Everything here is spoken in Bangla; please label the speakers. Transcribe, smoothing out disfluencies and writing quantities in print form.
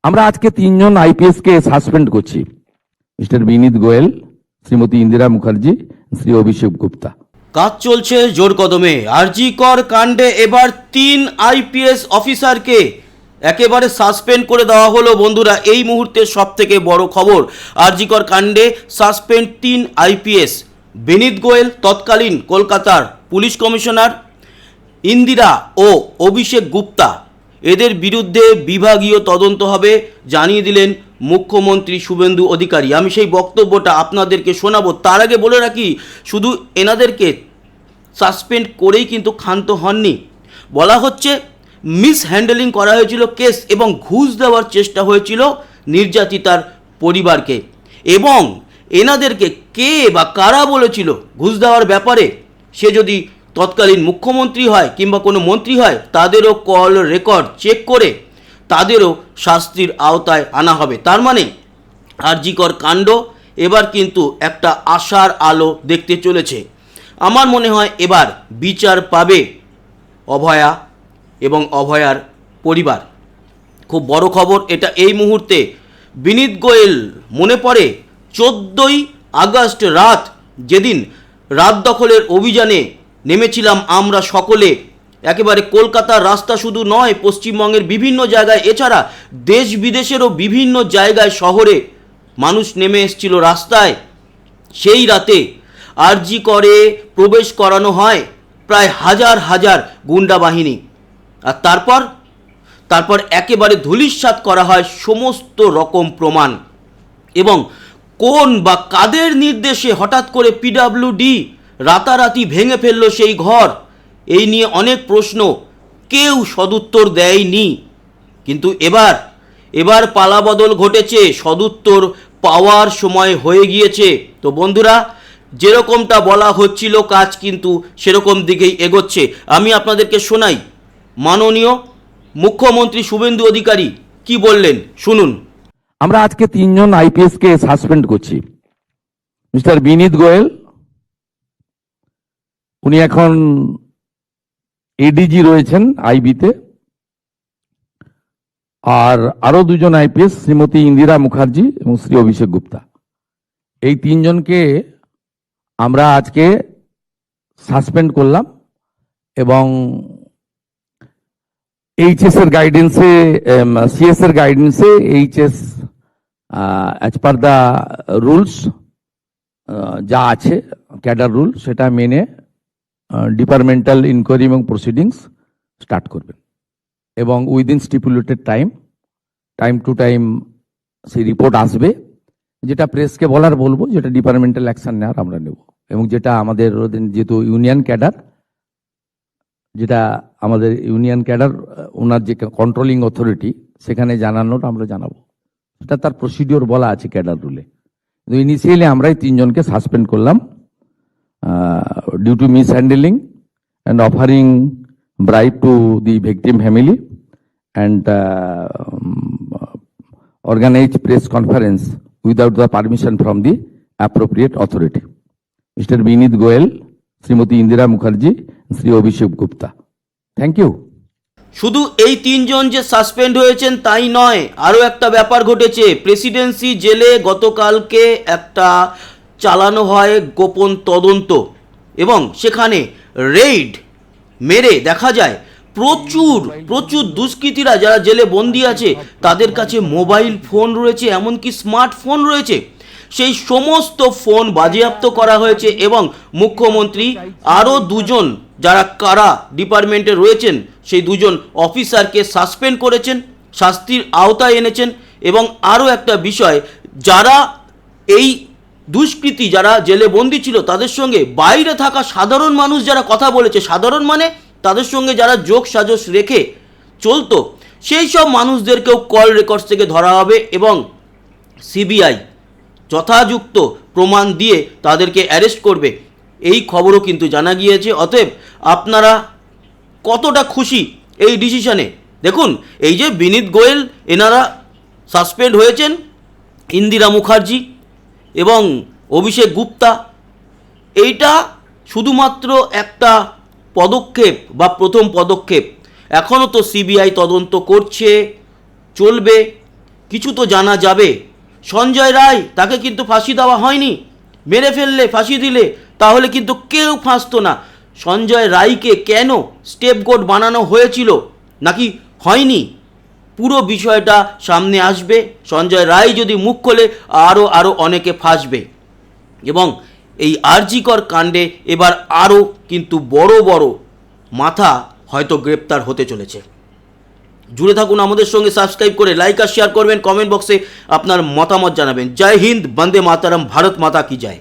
Speaker 1: আমরা আজকে তিনজন আইপিএস কে সাসপেন্ড করছি। মিস্টার বিনীত গোয়েল, শ্রীমতী ইন্দিরা মুখার্জি, শ্রী অভিষেক গুপ্তা।
Speaker 2: কাজ চলছে জোর কদমে। আরজি কর কাণ্ডে এবার 3 আইপিএস অফিসারকে একেবারে সাসপেন্ড করে দেওয়া হলো। বন্ধুরা, এই মুহূর্তে সব থেকে বড় খবর, আরজি কর কাণ্ডে সাসপেন্ড 3 আইপিএস। বিনীত গোয়েল তৎকালীন কলকাতার পুলিশ কমিশনার, ইন্দিরা ও অভিষেক গুপ্তা, এদের বিরুদ্ধে বিভাগীয় তদন্ত হবে জানিয়ে দিলেন মুখ্যমন্ত্রী শুভেন্দু অধিকারী। আমি সেই বক্তব্যটা আপনাদেরকে শোনাবো। তার আগে বলে রাখি, শুধু এনাদেরকে সাসপেন্ড করেই কিন্তু ক্ষান্ত হননি। বলা হচ্ছে মিসহ্যান্ডেলিং করা হয়েছিল কেস এবং ঘুষ দেওয়ার চেষ্টা হয়েছিল নির্যাতিতার পরিবারকে। এবং এনাদেরকে কে বা কারা বলেছিল ঘুষ দেওয়ার ব্যাপারে, সে যদি তৎকালীন মুখ্যমন্ত্রী হয় কিংবা কোনো মন্ত্রী হয়, তাদেরও কল রেকর্ড চেক করে তাদেরও শাস্তির আওতায় আনা হবে। তার মানে আরজি কর কাণ্ড এবার কিন্তু একটা আশার আলো দেখতে চলেছে। আমার মনে হয় এবার বিচার পাবে অভয়া এবং অভয়ার পরিবার। খুব বড় খবর এটা এই মুহূর্তে। বিনীত গোয়েল মনে পড়ে 14ই আগস্ট রাত, যেদিন রাত দখলের অভিযানে নেমেছিলাম আমরা সকলে। একেবারে কলকাতার রাস্তা শুধু নয়, পশ্চিমবঙ্গের বিভিন্ন জায়গায়, এছাড়া দেশ বিদেশেরও বিভিন্ন জায়গায় শহরে মানুষ নেমে এসেছিল রাস্তায়। সেই রাতে আরজি করে প্রবেশ করানো হয় প্রায় হাজার হাজার গুন্ডা বাহিনী। আর তারপর একেবারে ধূলিসাৎ করা হয় সমস্ত রকম প্রমাণ। এবং কোন বা কাদের নির্দেশে হঠাৎ করে পিডব্লিউডি রাতারাতি ভেঙে ফেললো সেই ঘর, এই নিয়ে অনেক প্রশ্ন, কেউ সদুত্তর দেয়নি। কিন্তু এবার পালাবদল ঘটেছে, সদুত্তর পাওয়ার সময় হয়ে গিয়েছে। তো বন্ধুরা, যেরকমটা বলা হচ্ছিল কাজ কিন্তু সেরকম দিকেই এগোচ্ছে। আমি আপনাদেরকে শোনাই মাননীয় মুখ্যমন্ত্রী শুভেন্দু অধিকারী কি বললেন, শুনুন।
Speaker 1: আমরা আজকে তিনজন আইপিএস কে সাসপেন্ড করছি। মিস্টার বিনীত গোয়েল, উনি এখন এডিজি রয়েছেন আইবিতে। আর আরো দুজন আইপিএস, শ্রীমতী ইন্দিরা মুখার্জি এবং শ্রী অভিষেক গুপ্তা, এই তিনজনকে আমরা আজকে সাসপেন্ড করলাম। এবং এইচএস এর গাইডেন্সে, সিএস এর গাইডেন্সে HS as per the rules যা আছে ক্যাডার রুল, সেটা মেনে ডিপার্টমেন্টাল ইনকোয়ারি এবং প্রসিডিংস স্টার্ট করবেন। এবং within stipulated time to time সেই রিপোর্ট আসবে, যেটা প্রেসকে বলবো, যেটা ডিপার্টমেন্টাল অ্যাকশন নেওয়ার আমরা নেব। এবং যেটা আমাদের যেহেতু ইউনিয়ন ক্যাডার, ওনার যে কন্ট্রোলিং অথরিটি, সেখানে জানানোর আমরা জানাবো, সেটা তার প্রসিডিওর বলা আছে ক্যাডার রুলে। কিন্তু ইনিশিয়ালি আমরাই তিনজনকে সাসপেন্ড করলাম due to mishandling and offering bribe to the victim family and organized press conference without the permission from the appropriate authority. Mr. Binit Goel, Srimati Indira Mukherjee, Sri Abhishek Gupta. Thank you.
Speaker 2: শুধু এই তিনজন যে সাসপেন্ড হয়েছেন তাই নয়, আরও একটা ব্যাপার ঘটেছে। প্রেসিডেন্সি জেলে গতকালকে একটা চালানো হয় গোপন তদন্ত, এবং সেখানে রেইড মেরে দেখা যায় প্রচুর দুষ্কৃতীরা যারা জেলে বন্দি আছে তাদের কাছে মোবাইল ফোন রয়েছে, এমনকি স্মার্টফোন রয়েছে। সেই সমস্ত ফোন বাজেয়াপ্ত করা হয়েছে এবং মুখ্যমন্ত্রী আরও দুজন যারা কারা ডিপার্টমেন্টে রয়েছেন সেই দুজন অফিসারকে সাসপেন্ড করেছেন, শাস্তির আওতায় এনেছেন। এবং আরও একটা বিষয়, যারা এই দুষ্কৃতী যারা জেলে বন্দি ছিল তাদের সঙ্গে বাইরে থাকা সাধারণ মানুষ যারা কথা বলেছে, সাধারণ মানে তাদের সঙ্গে যারা যোগ সাজস রেখে চলতো, সেই সব মানুষদেরকেও কল রেকর্ডস থেকে ধরা হবে এবং সিবিআই যথাযুক্ত প্রমাণ দিয়ে তাদেরকে অ্যারেস্ট করবে, এই খবরও কিন্তু জানা গিয়েছে। অতএব আপনারা কতটা খুশি এই ডিসিশনে? দেখুন, এই যে বিনীত গোয়েল এনারা সাসপেন্ড হয়েছেন, ইন্দিরা মুখার্জি এবং অভিষেক গুপ্তা, এইটা শুধুমাত্র একটা পদক্ষেপ বা প্রথম পদক্ষেপ। এখনও তো সিবিআই তদন্ত করছে, চলবে। কিছু তো জানা যাবে। সঞ্জয় রায় তাকে কিন্তু ফাঁসি দেওয়া হয়নি, মেরে ফেললে ফাঁসি দিলে তাহলে কিন্তু কেউ ফাঁসতো না। সঞ্জয় রায়কে কেন স্টেপগোট বানানো হয়েছিল নাকি হয়নি, পুরো বিষয়টা সামনে আসবে। সঞ্জয় রায় যদি মুখ খোলে আরও অনেকে ফাঁসবে এবং এই আরজিকর কাণ্ডে এবার আরও কিন্তু বড় বড় মাথা হয়তো গ্রেপ্তার হতে চলেছে। জুড়ে থাকুন আমাদের সঙ্গে, সাবস্ক্রাইব করে লাইক আর শেয়ার করবেন, কমেন্ট বক্সে আপনার মতামত জানাবেন। জয় হিন্দ, বন্দে মাতারম, ভারত মাতা কি জয়।